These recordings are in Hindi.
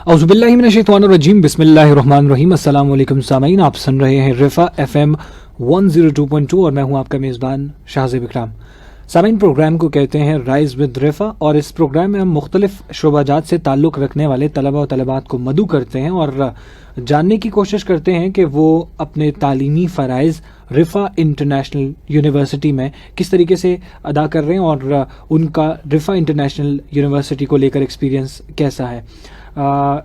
औज़ुबिल्लाहिमिनश्शैतानिर्रजीम बिस्मिल्लाहिर्रहमानिर्रहीम अस्सलाम वालेकुम सामीन, आप सुन रहे हैं रिफ़ा FM 102.2 और मैं हूं आपका मेज़बान शाहज़ेब इकराम। सामीन, प्रोग्राम को कहते हैं राइज़ विद रिफ़ा और इस प्रोग्राम में हम मुख्तलिफ शोबाजात से ताल्लुक़ रखने वाले तलबा और तलबात को मदऊ करते हैं और जानने की कोशिश करते हैं कि वो अपने तालीमी फ़राइज़ रिफ़ा इंटरनेशनल यूनिवर्सिटी में किस तरीके से अदा कर रहे हैं और उनका रिफ़ा इंटरनेशनल यूनिवर्सिटी को लेकर एक्सपीरियंस कैसा है।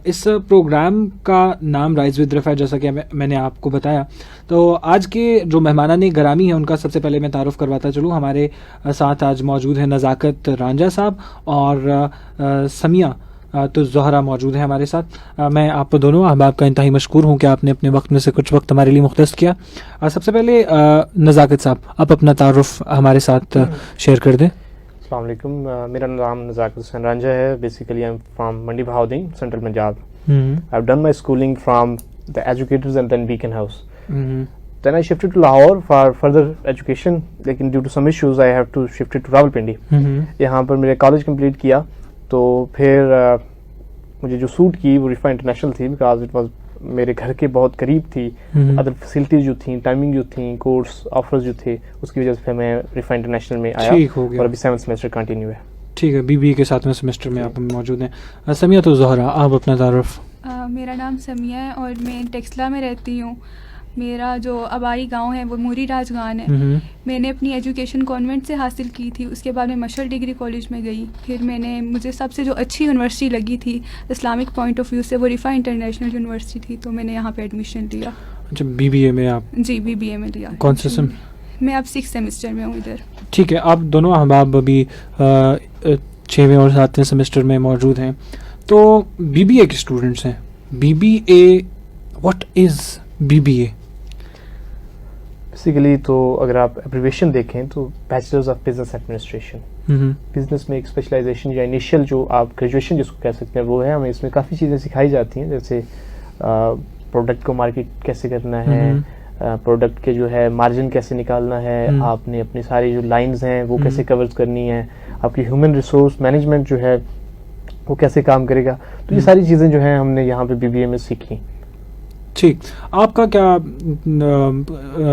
इस प्रोग्राम का नाम राइज़ विद रिफ़ा, जैसा कि मैंने आपको बताया। तो आज के जो मेहमानान गिरामी हैं उनका सबसे पहले मैं तारुफ़ करवाता चलूँ। हमारे साथ आज मौजूद हैं नज़ाकत रांझा साहब और समिया तो ज़ोहरा मौजूद है हमारे साथ। मैं आप दोनों अहबाब का इंतहाई मशकूर हूँ कि आपने अपने वक्त में से कुछ वक्त हमारे लिए मुख्तस किया। सबसे पहले नज़ाकत साहब, आप अपना तारुफ़ हमारे साथ शेयर कर दें। अस्सलाम वालेकुम, मेरा नाम नज़ाकत हुसैन रांझा है। Basically I am from Mandi Bahauddin, central Punjab. I have done my schooling from the Educators and then Beaconhouse. Then I shifted to Lahore for further education, लेकिन due to some issues I have to shifted to Rawalpindi। यहाँ पर मेरे कॉलेज कंप्लीट किया तो फिर मुझे जो सूट की वो रिफा इंटरनेशनल थी, बिकॉज इट वाज मेरे घर के बहुत करीब थी। अदर फैसिलिटीज जो थी, टाइमिंग जो थी, कोर्स ऑफर्स जो थे, उसकी वजह से मैं रिफा इंटरनेशनल में आया और अभी 7th सेमेस्टर कंटिन्यू है। ठीक है, बीबीए के 7वें सेमेस्टर में आप मौजूद हैं। समिया तो ज़ोहरा, आप अपना तारुफ। मेरा नाम समिया है और मैं टेक्सला में रहती हूँ। मेरा जो आबाई गांव है वो मूरी राजगान है। मैंने अपनी एजुकेशन कॉन्वेंट से हासिल की थी, उसके बाद मैं मशहर डिग्री कॉलेज में गई। फिर मुझे सबसे जो अच्छी यूनिवर्सिटी लगी थी इस्लामिक पॉइंट ऑफ व्यू से, वो रिफ़ा इंटरनेशनल यूनिवर्सिटी थी, तो मैंने यहाँ पे एडमिशन लिया। अच्छा, बीबीए में आप? जी, बीबीए में लिया। कौन से सेम? मैं अब 6th सेमेस्टर में हूँ इधर। ठीक है, आप दोनों अहबाब अभी 6वें और 7वें सेमेस्टर में मौजूद हैं, तो बीबीए के स्टूडेंट्स हैं। BBA, what is BBA? Basically तो अगर आप एब्रिविएशन देखें तो bachelors of business administration. Business में एक स्पेशलाइजेशन या इनिशियल जो आप ग्रेजुएशन जिसको कह सकते हैं वो है। हमें इसमें काफ़ी चीज़ें सिखाई जाती हैं, जैसे प्रोडक्ट को मार्केट कैसे करना है, प्रोडक्ट के जो है मार्जिन कैसे निकालना है, आपने अपनी सारी जो लाइंस हैं वो कैसे कवर करनी है, आपकी ह्यूमन रिसोर्स मैनेजमेंट जो है वो कैसे काम करेगा। तो ये सारी चीज़ें जो हैं हमने यहाँ पे बीबीए में सीखी। ठीक, आपका क्या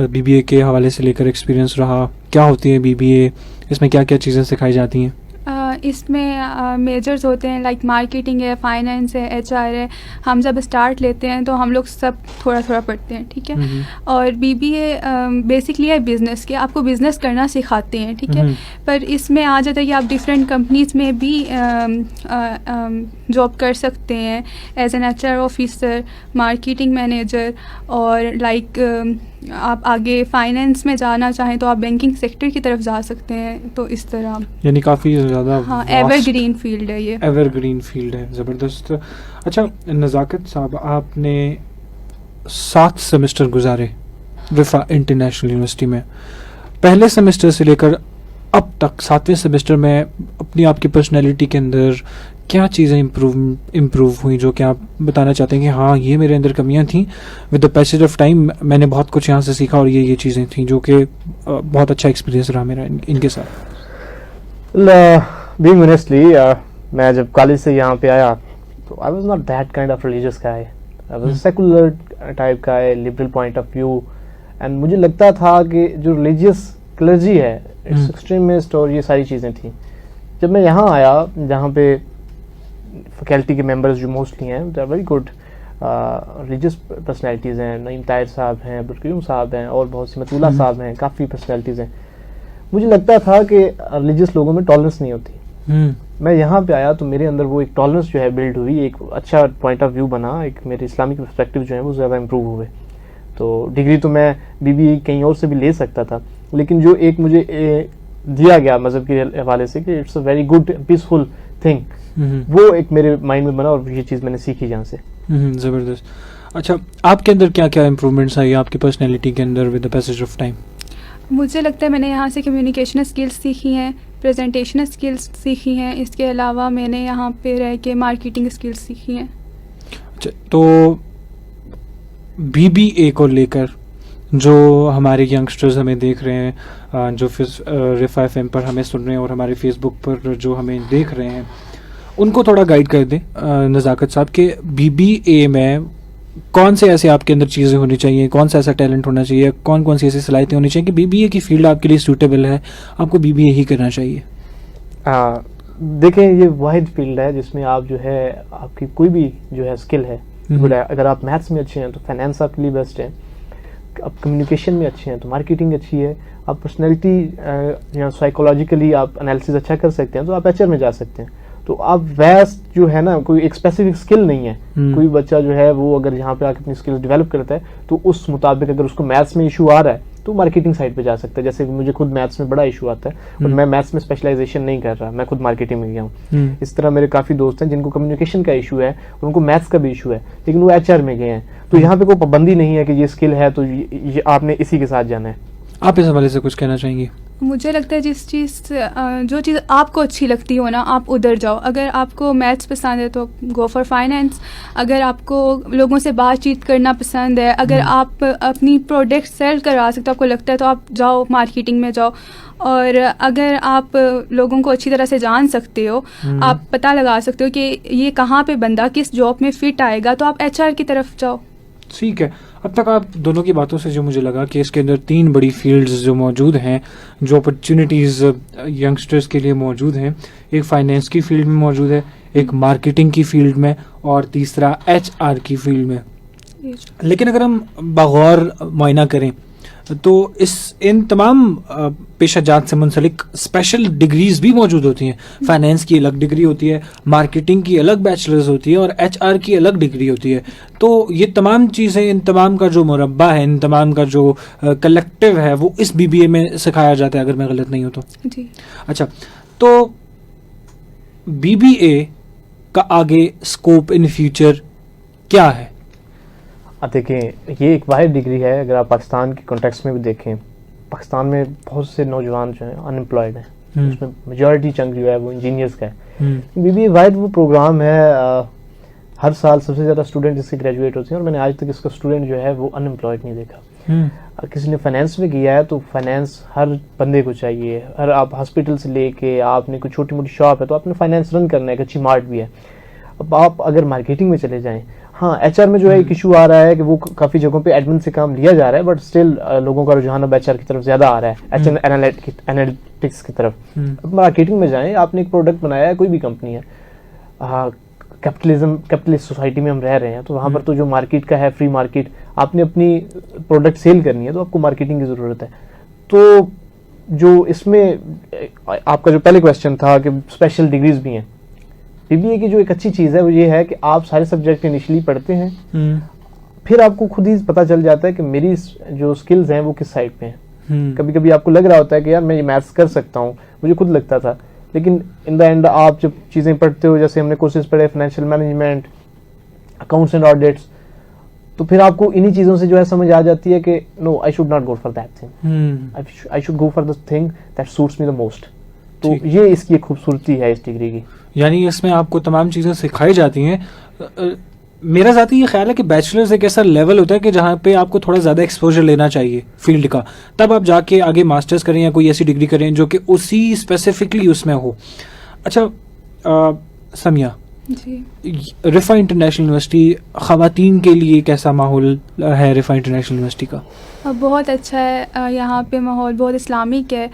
बीबीए के हवाले से लेकर एक्सपीरियंस रहा? क्या होती है बीबीए, इसमें क्या क्या चीज़ें सिखाई जाती हैं? इसमें मेजर्स होते हैं, लाइक मार्केटिंग है, फाइनेंस है, एचआर है। हम जब स्टार्ट लेते हैं तो हम लोग सब थोड़ा थोड़ा पढ़ते हैं, ठीक है। और बीबीए बेसिकली है बिज़नेस के, आपको बिज़नेस करना सिखाते हैं, ठीक है। पर इसमें आ जाता है कि आप डिफरेंट कंपनीज में भी जॉब कर सकते हैं as an HR officer, marketing manager, और लाइक आप आगे फाइनेंस में जाना चाहें तो आप बैंकिंग सेक्टर की तरफ जा सकते हैं। तो इस तरह यानी काफ़ी ज़्यादा, हाँ, एवरग्रीन फील्ड है ये। एवरग्रीन फील्ड है, ज़बरदस्त। अच्छा नज़ाकत साहब, आपने 7 सेमेस्टर गुजारे रिफ़ा इंटरनेशनल यूनिवर्सिटी में। पहले सेमेस्टर से लेकर अब तक 7वें सेमेस्टर में अपनी आपकी पर्सनैलिटी के अंदर क्या चीज़ें इम्प्रूव हुई जो कि आप बताना चाहते हैं कि हाँ ये मेरे अंदर कमियां थी, with the passage of time मैंने बहुत कुछ यहाँ से सीखा और ये चीज़ें थी जो कि बहुत अच्छा एक्सपीरियंस रहा मेरा इनके साथ? बीइंग ऑनेस्टली, मैं जब कॉलेज से यहाँ पे आया तो I was not that kind of religious guy. I was secular type का है, liberal point of view. And मुझे लगता था कि जो रिलीजियस क्लर्जी है, इट्स एक्सट्रीमिस्ट और ये सारी चीज़ें थी। जब मैं यहाँ आया जहाँ पे फैकल्टी के मेंबर्स जो मोस्टली हैं they are very good religious personalities हैं। नईम ताहिर साहब हैं, अब्दुल साहब हैं और बहुत सी मतूला साहब हैं, काफ़ी पर्सनैलिटीज़ हैं। मुझे लगता था कि रिलीजियस लोगों में टॉलरेंस नहीं होती। मैं यहाँ पे आया तो मेरे अंदर वो एक टॉलरेंस जो है बिल्ड हुई, एक अच्छा पॉइंट ऑफ व्यू बना, एक मेरे इस्लामिक पर्सपेक्टिव जो है वो ज़्यादा इम्प्रूव हुए। तो डिग्री तो मैं बीबीए कहीं और से भी ले सकता था, लेकिन जो एक मुझे दिया गया मज़हब के हवाले से कि it's a very good peaceful thing, वो एक मेरे माइंड में बना और ये चीज़ मैंने सीखी यहाँ से। ज़बरदस्त। अच्छा, आपके अंदर क्या क्या इम्प्रूवमेंट्स आई आपकी पर्सनैलिटी के अंदर with the passage of time? मुझे लगता है मैंने यहाँ से कम्युनिकेशन स्किल्स सीखी हैं, प्रेजेंटेशन स्किल्स सीखी हैं। इसके अलावा मैंने यहाँ पे रह के मार्केटिंग स्किल्स सीखी हैं। अच्छा, तो बीबीए को लेकर जो हमारे यंगस्टर्स हमें देख रहे हैं, जो रिफ़ा FM पर हमें सुन रहे हैं और हमारे फेसबुक पर जो हमें देख रहे हैं, उनको थोड़ा गाइड कर दें नज़ाकत साहब कि BBA में कौन से ऐसे आपके अंदर चीज़ें होनी चाहिए, कौन सा ऐसा टैलेंट होना चाहिए, कौन कौन सी ऐसी सलाहियतें होनी चाहिए कि BBA की फील्ड आपके लिए सूटेबल है, आपको BBA ही करना चाहिए? देखें, ये वाहिद फील्ड है जिसमें आप जो है आपकी कोई भी जो है स्किल है गुड है। अगर आप मैथ्स में अच्छे हैं तो फाइनेंस आपके लिए बेस्ट है, आप कम्युनिकेशन में अच्छे हैं तो मार्केटिंग अच्छी है, आप पर्सनैलिटी या साइकोलॉजिकली आप एनालिसिस अच्छा कर सकते हैं तो आप HR में जा सकते हैं। तो आप वैस्ट जो है ना, कोई एक स्पेसिफिक स्किल नहीं है। कोई बच्चा जो है वो अगर यहाँ पे आके अपनी स्किल्स डेवलप करता है तो उस मुताबिक अगर उसको मैथ्स में इशू आ रहा है तो मार्केटिंग साइड पे जा सकता है। जैसे मुझे खुद मैथ्स में बड़ा इशू आता है और मैं मैथ्स में स्पेशलाइजेशन नहीं कर रहा, मैं खुद मार्केटिंग में गया हूँ। इस तरह मेरे काफ़ी दोस्त हैं जिनको कम्युनिकेशन का इशू है और उनको मैथ्स का भी इशू है, लेकिन वो HR में गए हैं। तो यहाँ पे कोई पाबंदी नहीं है कि ये स्किल है तो ये आपने इसी के साथ जाना है। आप इस हवाले से कुछ कहना चाहेंगे? मुझे लगता है जो चीज़ आपको अच्छी लगती हो ना, आप उधर जाओ। अगर आपको मैथ्स पसंद है तो गो फॉर फाइनेंस। अगर आपको लोगों से बातचीत करना पसंद है, अगर आप अपनी प्रोडक्ट सेल करवा सकते हो, आपको लगता है, तो आप जाओ मार्केटिंग में जाओ। और अगर आप लोगों को अच्छी तरह से जान सकते हो, आप पता लगा सकते हो कि ये कहाँ पे बंदा किस जॉब में फिट आएगा, तो आप HR की तरफ जाओ। ठीक है। अब तक आप दोनों की बातों से जो मुझे लगा कि इसके अंदर 3 बड़ी फील्ड्स जो मौजूद हैं, जो अपॉर्चुनिटीज़ यंगस्टर्स के लिए मौजूद हैं, एक फाइनेंस की फील्ड में मौजूद है, एक मार्केटिंग की फील्ड में और तीसरा HR की फील्ड में। लेकिन अगर हम बगौर मुआयना करें तो इन तमाम पेशाजात से मुंसलिक स्पेशल डिग्रीज भी मौजूद होती हैं। फाइनेंस की अलग डिग्री होती है, मार्केटिंग की अलग बैचलर्स होती है और HR की अलग डिग्री होती है। तो ये तमाम चीज़ें, इन तमाम का जो मुरब्बा है, इन तमाम का जो कलेक्टिव है, वो इस BBA में सिखाया जाता है, अगर मैं गलत नहीं हूँ तो। जी। अच्छा, तो BBA का आगे स्कोप इन फ्यूचर क्या है? देखें, ये एक वाहिद डिग्री है। अगर आप पाकिस्तान के कॉन्टेक्स्ट में भी देखें, पाकिस्तान में बहुत से नौजवान जो हैं अनएम्प्लॉयड हैं, उसमें मेजॉरिटी चंक जो है वो इंजीनियर्स का है। BBA वाहिद वो प्रोग्राम है, हर साल सबसे ज़्यादा स्टूडेंट इससे ग्रेजुएट होते हैं और मैंने आज तक इसका स्टूडेंट जो है वो अनएम्प्लॉयड नहीं देखा। किसी ने फाइनेंस में किया है तो फाइनेंस हर बंदे को चाहिए। हर आप हॉस्पिटल से लेके आपने कोई छोटी मोटी शॉप है तो आपने फाइनेंस रन करना है, एक अच्छी मार्ट भी है। अब आप अगर मार्केटिंग में चले जाएं, हाँ HR में जो है एक इशू आ रहा है कि वो काफ़ी जगहों पे एडमिन से काम लिया जा रहा है, बट स्टिल लोगों का रुझान अब HR की तरफ ज़्यादा आ रहा है, HR एनालिटिक्स की तरफ। अब मार्केटिंग में जाएं, आपने एक प्रोडक्ट बनाया है, कोई भी कंपनी है, कैपिटलिस्ट सोसाइटी में हम रह रहे हैं, तो वहाँ पर तो जो मार्केट का है, फ्री मार्केट, आपने अपनी प्रोडक्ट सेल करनी है तो आपको मार्केटिंग की ज़रूरत है। तो जो इसमें आपका जो पहले क्वेश्चन था कि स्पेशल डिग्रीज भी हैं, BBA की जो एक अच्छी चीज़ है वो ये है कि आप सारे सब्जेक्ट इनिशियली पढ़ते हैं, फिर आपको खुद ही पता चल जाता है कि मेरी जो स्किल्स हैं वो किस साइड पे हैं। कभी कभी आपको लग रहा होता है कि यार मैं ये मैथ्स कर सकता हूँ, मुझे खुद लगता था, लेकिन इन द एंड आप जब चीज़ें पढ़ते हो, जैसे हमने कोर्सेज पढ़े financial management, accounts and audits, तो फिर आपको इन्हीं चीज़ों से जो है समझ आ जाती है कि no, I should not go for that thing, I should go for the thing that suits me the most. तो ये इसकी खूबसूरती है इस डिग्री की। यानी इसमें आपको तमाम चीज़ें सिखाई जाती हैं। मेरा ज़ाती ये ख्याल है कि बैचलर्स एक ऐसा लेवल होता है कि जहाँ पे आपको थोड़ा ज़्यादा एक्सपोजर लेना चाहिए फील्ड का, तब आप जाके आगे मास्टर्स करें या कोई ऐसी डिग्री करें जो कि उसी स्पेसिफिकली उसमें हो। अच्छा समिया जी, रिफा इंटरनेशनल यूनिवर्सिटी ख़वातीन के लिए कैसा माहौल है? रिफा इंटरनेशनल यूनिवर्सिटी का बहुत अच्छा है। यहाँ पे माहौल बहुत इस्लामिक है।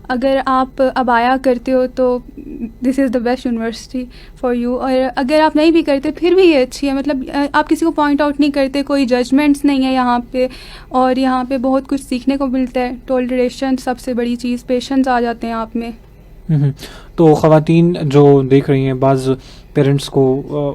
अगर आप अबाया करते हो तो this is the best university for you, और अगर आप नहीं भी करते फिर भी ये अच्छी है। मतलब आप किसी को पॉइंट आउट नहीं करते, कोई जजमेंट्स नहीं है यहाँ पे, और यहाँ पे बहुत कुछ सीखने को मिलता है। टॉलरेशन सबसे बड़ी चीज़, पेशेंस आ जाते हैं आप में। तो ख़वातीन जो देख रही हैं, बाज़ पेरेंट्स को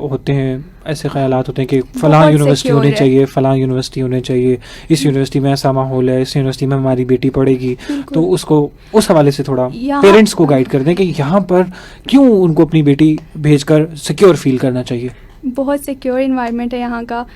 होते हैं ऐसे ख्यालात होते हैं कि फ़लाँ यूनिवर्सिटी होनी चाहिए, फ़लाँ यूनिवर्सिटी होनी चाहिए, इस यूनिवर्सिटी में ऐसा माहौल है, इस यूनिवर्सिटी में हमारी बेटी पढ़ेगी। तो उसको उस हवाले से थोड़ा पेरेंट्स को गाइड कर दें कि यहाँ पर क्यों उनको अपनी बेटी भेजकर सिक्योर फील करना चाहिए। बहुत सिक्योर इन्वायरमेंट है यहाँ का।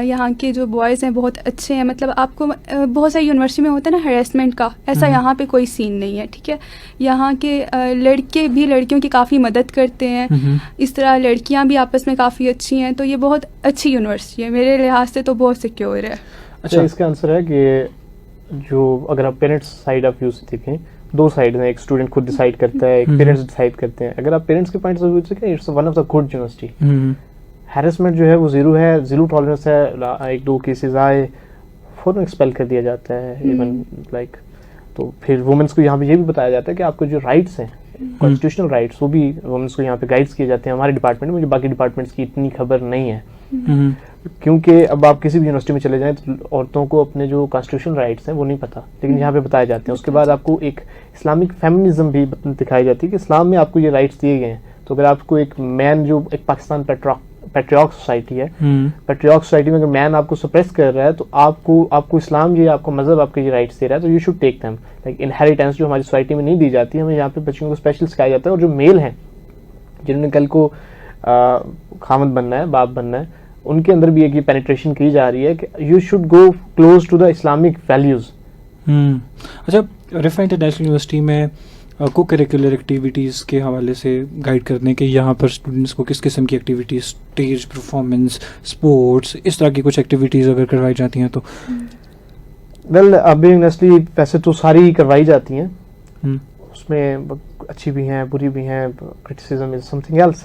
यहाँ के जो बॉयज़ हैं बहुत अच्छे हैं। मतलब आपको बहुत सारी यूनिवर्सिटी में होता है ना हरेसमेंट का, ऐसा यहाँ पे कोई सीन नहीं है। ठीक है, यहाँ के लड़के भी लड़कियों की काफ़ी मदद करते हैं, इस तरह लड़कियाँ भी आपस में काफ़ी अच्छी हैं। तो ये बहुत अच्छी यूनिवर्सिटी है, मेरे लिहाज से तो बहुत सिक्योर है। अच्छा, इसका आंसर है कि जो अगर आप पेरेंट्स साइड ऑफ व्यू से देखें दो साइड हैं, एक स्टूडेंट खुद डिसाइड करता है, एक पेरेंट्स डिसाइड करते हैं. अगर आप पेरेंट्स के पॉइंट ऑफ व्यू से, it's one of the good university. Harassment जो है वो जीरो है, जीरो टॉलरेंस है. एक दो केसेस आए, फौरन एक्सपेल कर दिया जाता है. इवन लाइक तो फिर वुमेन्स को यहाँ पे ये भी बताया जाता है कि आपको जो राइट्स हैं, कॉन्स्टिट्यूशनल राइट्स, वो भी वुमेन्स को यहाँ पे गाइड्स किए जाते हैं. हमारे डिपार्टमेंट में, मुझे बाकी डिपार्टमेंट्स की इतनी खबर नहीं है, क्योंकि अब आप किसी भी यूनिवर्सिटी में चले जाएं तो औरतों को अपने जो कॉन्स्टिट्यूशनल राइट्स हैं वो नहीं पता, लेकिन यहाँ पे बताए जाते हैं. उसके बाद आपको एक इस्लामिक फेमिनिज्म भी दिखाई जाती है कि इस्लाम में आपको ये राइट्स दिए गए हैं. तो अगर आपको एक मैन, जो एक पाकिस्तान पैट्रियार्क सोसाइटी है, पैट्रियार्क सोसाइटी में अगर मैन आपको सप्रेस कर रहा है, तो आपको इस्लाम ये, आपको मजहब आपके ये राइट्स दे रहा है, तो you should take them. Like inheritance जो हमारी सोसाइटी में नहीं दी जाती, हमें यहाँ पे बच्चों को स्पेशल सिखाया जाता है. और जो मेल हैं जिन्होंने कल को खामद बनना है, बाप बनना है, उनके अंदर भी एक ये पेनिट्रेशन की जा रही है कि you should go close to the Islamic values. अच्छा, रिफा इंटरनेशनल यूनिवर्सिटी में को करिकुलर एक्टिविटीज़ के हवाले से गाइड करने के, यहाँ पर स्टूडेंट्स को किस किस्म की एक्टिविटीज़, स्टेज परफॉर्मेंस, स्पोर्ट्स, इस तरह की कुछ एक्टिविटीज़ अगर करवाई जाती हैं तो? वेल, अभी यूनिवर्सिटी वैसे तो सारी करवाई जाती हैं. उसमें अच्छी भी हैं, बुरी भी हैं. Criticism is something else.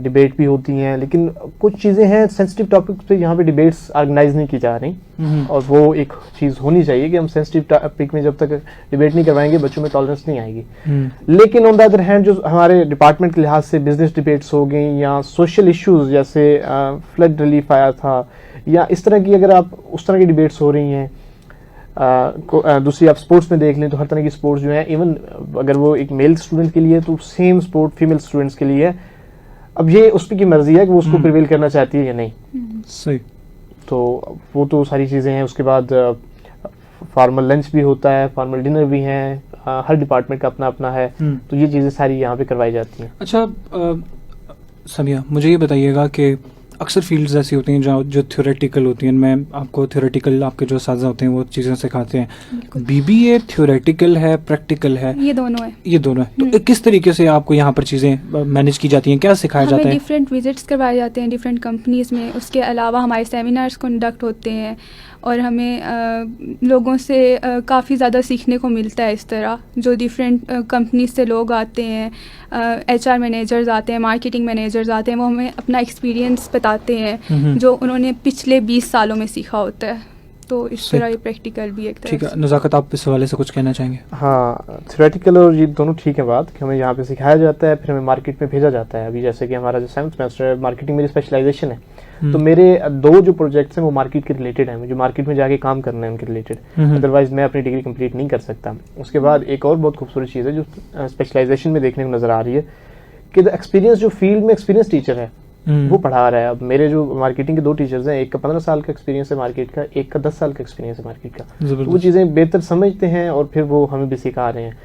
Debate भी होती हैं, लेकिन कुछ चीज़ें हैं सेंसिटिव टॉपिक पे यहाँ पे डिबेट्स ऑर्गेनाइज नहीं की जा रही. और वो एक चीज़ होनी चाहिए कि हम सेंसिटिव टॉपिक में जब तक डिबेट नहीं करवाएंगे, बच्चों में टॉलरेंस नहीं आएगी. लेकिन ऑन द अदर हैंड, जो हमारे डिपार्टमेंट के लिहाज से बिजनेस डिबेट्स हो गई, या सोशल इश्यूज जैसे फ्लड रिलीफ आया था, या इस तरह की, अगर आप उस तरह की डिबेट्स हो रही हैं. दूसरी आप स्पोर्ट्स में देख लें तो हर तरह की स्पोर्ट्स जो है, इवन अगर वो एक मेल स्टूडेंट के लिए है तो सेम स्पोर्ट फीमेल स्टूडेंट्स के लिए है. अब ये उस की मर्जी है कि वो उसको प्रिवेल करना चाहती है या नहीं. सही. तो वो तो सारी चीज़ें हैं. उसके बाद फॉर्मल लंच भी होता है, फॉर्मल डिनर भी है. हर डिपार्टमेंट का अपना अपना है. तो ये चीज़ें सारी यहाँ पे करवाई जाती हैं. अच्छा समिया, मुझे ये बताइएगा कि अक्सर फील्ड्स ऐसी होती हैं जो थ्योरेटिकल होती हैं. मैं आपको थ्योरेटिकल, आपके जो साज़ा होते हैं वो चीज़ें सिखाते हैं. बीबीए थ्योरेटिकल है, प्रैक्टिकल है? ये दोनों है. ये दोनों है. तो किस तरीके से आपको यहाँ पर चीज़ें मैनेज की जाती हैं, क्या सिखाया जाता है? डिफरेंट विजिट्स करवाए जाते हैं डिफरेंट कंपनीज में. उसके अलावा हमारे सेमिनार्स कंडक्ट होते हैं, और हमें लोगों से काफ़ी ज़्यादा सीखने को मिलता है. इस तरह जो डिफरेंट कंपनीज से लोग आते हैं, HR मैनेजर्स आते हैं, मार्केटिंग मैनेजर्स आते हैं, वो हमें अपना एक्सपीरियंस बताते हैं जो उन्होंने पिछले 20 सालों में सीखा होता है. तो इस तरह ये प्रैक्टिकल भी एक तरह. ठीक है, नज़ाकत, आप इस हवाले से कुछ कहना चाहेंगे? हाँ, थ्योरेटिकल और ये दोनों ठीक है बात, कि हमें यहाँ पे सिखाया जाता है, फिर हमें मार्केट में भेजा जाता है. अभी जैसे कि हमारा जो 7th सेमेस्टर है, मार्केटिंग मेरी स्पेशलाइजेशन है. तो मेरे 2 जो प्रोजेक्ट्स हैं वो मार्केट के रिलेटेड हैं. मुझे मार्केट में जाके काम करना है उनके रिलेटेड, अदरवाइज मैं अपनी डिग्री कंप्लीट नहीं कर सकता. उसके बाद एक और बहुत खूबसूरत चीज़ है जो स्पेशलाइजेशन में देखने को नजर आ रही है, कि द एक्सपीरियंस, जो फील्ड में एक्सपीरियंस टीचर है वो पढ़ा रहा है. अब मेरे जो मार्केटिंग के 2 टीचर्स हैं, एक का 15 साल का एक्सपीरियंस है मार्केट का, एक का 10 साल का एक्सपीरियंस है मार्केट का. तो वो चीज़ें बेहतर समझते हैं और फिर वो हमें भी सिखा रहे हैं.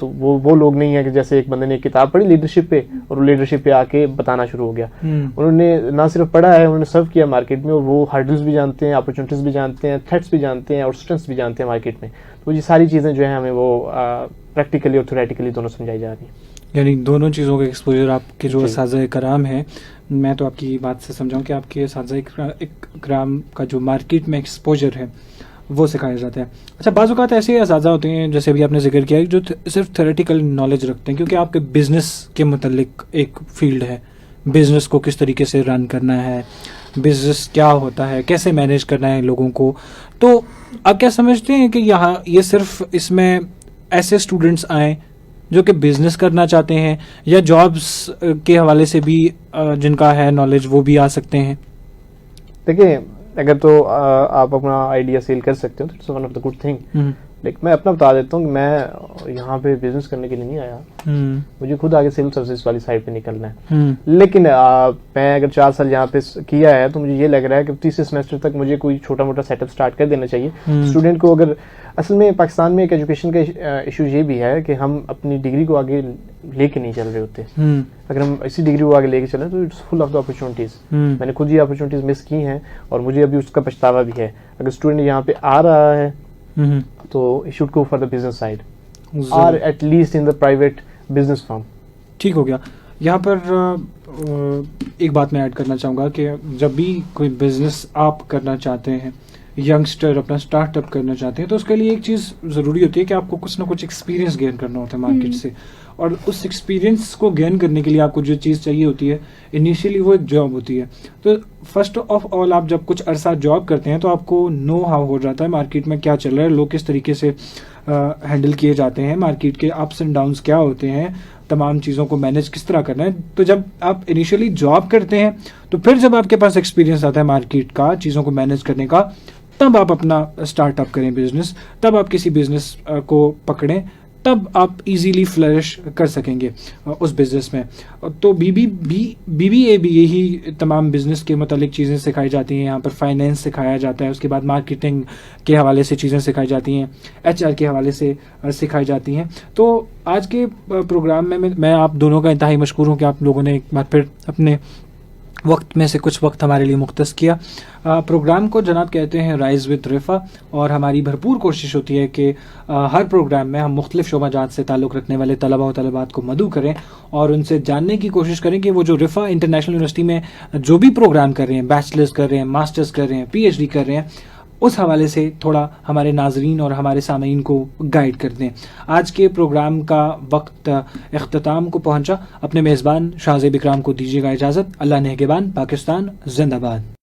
तो वो लोग नहीं है कि जैसे एक बंदे ने एक किताब पढ़ी लीडरशिप पे और वो लीडरशिप पे आके बताना शुरू हो गया. उन्होंने ना सिर्फ पढ़ा है, उन्होंने सर्व किया मार्केट में, और वो हर्डल्स भी जानते हैं, अपॉर्चुनिटीज भी जानते हैं, थ्रेट्स भी जानते हैं, और स्ट्रेंथ्स भी जानते हैं मार्केट में. तो ये सारी चीज़ें जो है हमें वो प्रैक्टिकली और थ्योरेटिकली दोनों समझाई जा रही हैं. यानी दोनों चीज़ों का एक्सपोजर आपके जो असाज़ा कराम है, मैं तो आपकी बात से समझाऊं कि आपके असाज़ा कराम का जो मार्केट में एक्सपोजर है वो सिखाया जाता है. अच्छा, बाज़ औक़ात ऐसे असाज़ा होते हैं, जैसे अभी आपने जिक्र किया, जो सिर्फ थ्योरेटिकल नॉलेज रखते हैं, क्योंकि आपके बिज़नेस के मुतल्लिक एक फील्ड है, बिज़नेस को किस तरीके से रन करना है, बिज़नेस क्या होता है, कैसे मैनेज करना है लोगों को. तो आप क्या समझते हैं कि यहाँ ये सिर्फ इसमें ऐसे स्टूडेंट्स आएँ जो कि बिज़नेस करना चाहते हैं, या जॉब्स के हवाले से भी जिनका है नॉलेज वो भी आ सकते हैं? देखिए, अगर तो आप अपना आइडिया सेल कर सकते हो तो it's one of the good thing. लेकिन मैं अपना बता देता हूँ कि मैं यहाँ पे बिजनेस करने के लिए नहीं आया. मुझे खुद आगे सिविल सर्विसेज वाली साइड पे निकलना है. लेकिन मैं अगर 4 साल यहाँ पे किया है तो मुझे ये लग रहा है कि तीसरे सेमेस्टर तक मुझे कोई छोटा मोटा सेटअप स्टार्ट कर देना चाहिए स्टूडेंट को. अगर असल में पाकिस्तान में एक एजुकेशन का इशू ये भी है कि हम अपनी डिग्री को आगे लेके नहीं चल रहे होते. अगर हम इसी डिग्री को आगे लेके चलें तो it's full of the opportunities. मैंने खुद ये अपॉर्चुनिटीज मिस की हैं और मुझे अभी उसका पछतावा भी है. अगर स्टूडेंट यहाँ पे आ रहा है तो he should go for the business side or at least in the private business firm. ठीक हो गया. यहाँ पर एक बात मैं ऐड करना चाहूँगा कि जब भी कोई बिजनेस आप करना चाहते हैं यंगस्टर अपना स्टार्टअप करना चाहते हैं तो उसके लिए एक चीज़ ज़रूरी होती है कि आपको कुछ ना कुछ एक्सपीरियंस गेन करना होता है मार्केट से, और उस एक्सपीरियंस को गेन करने के लिए आपको जो चीज़ चाहिए होती है इनिशियली वो एक जॉब होती है। तो फर्स्ट ऑफ ऑल आप जब कुछ अरसा जॉब करते हैं तो आपको नो हाउ हो जाता है मार्केट में क्या चल रहा है, लोग किस तरीके से हैंडल किए जाते हैं, मार्केट के अप्स एंड डाउन्स क्या होते हैं, तमाम चीज़ों को मैनेज किस तरह करना है। तो जब आप इनिशियली जॉब करते हैं तो फिर जब आपके पास एक्सपीरियंस आता है मार्केट का, चीज़ों को मैनेज करने का, तब आप अपना स्टार्टअप करें बिजनेस, तब आप किसी बिजनेस को पकड़ें, तब आप इजीली फ्लरिश कर सकेंगे उस बिज़नेस में। तो BBA भी यही तमाम बिज़नेस के मतलब चीज़ें सिखाई जाती हैं। यहाँ पर फाइनेंस सिखाया जाता है, उसके बाद मार्केटिंग के हवाले से चीज़ें सिखाई जाती हैं, HR के हवाले से सिखाई जाती हैं। तो आज के प्रोग्राम में मैं आप दोनों का इंतहाई मशकूर हूँ कि आप लोगों ने एक बार फिर अपने वक्त में से कुछ वक्त हमारे लिए मुख्तस किया। प्रोग्राम को जनाब कहते हैं राइज विद रिफ़ा, और हमारी भरपूर कोशिश होती है कि हर प्रोग्राम में हम मुख्तलिफ शोबाजात से ताल्लुक़ रखने वाले तलबा व तलबात को मदऊ करें और उनसे जानने की कोशिश करें कि वो जो रिफ़ा इंटरनेशनल यूनिवर्सिटी में जो भी प्रोग्राम कर रहे हैं, बैचलर्स कर रहे हैं, मास्टर्स कर रहे हैं, PhD कर रहे हैं, उस हवाले से थोड़ा हमारे नाजरीन और हमारे सामीन को गाइड कर दें। आज के प्रोग्राम का वक्त इख्तिताम को पहुंचा। अपने मेज़बान शाहज़ेब इकराम को दीजिएगा इजाज़त। अल्लाह नेगहबान, पाकिस्तान जिंदाबाद।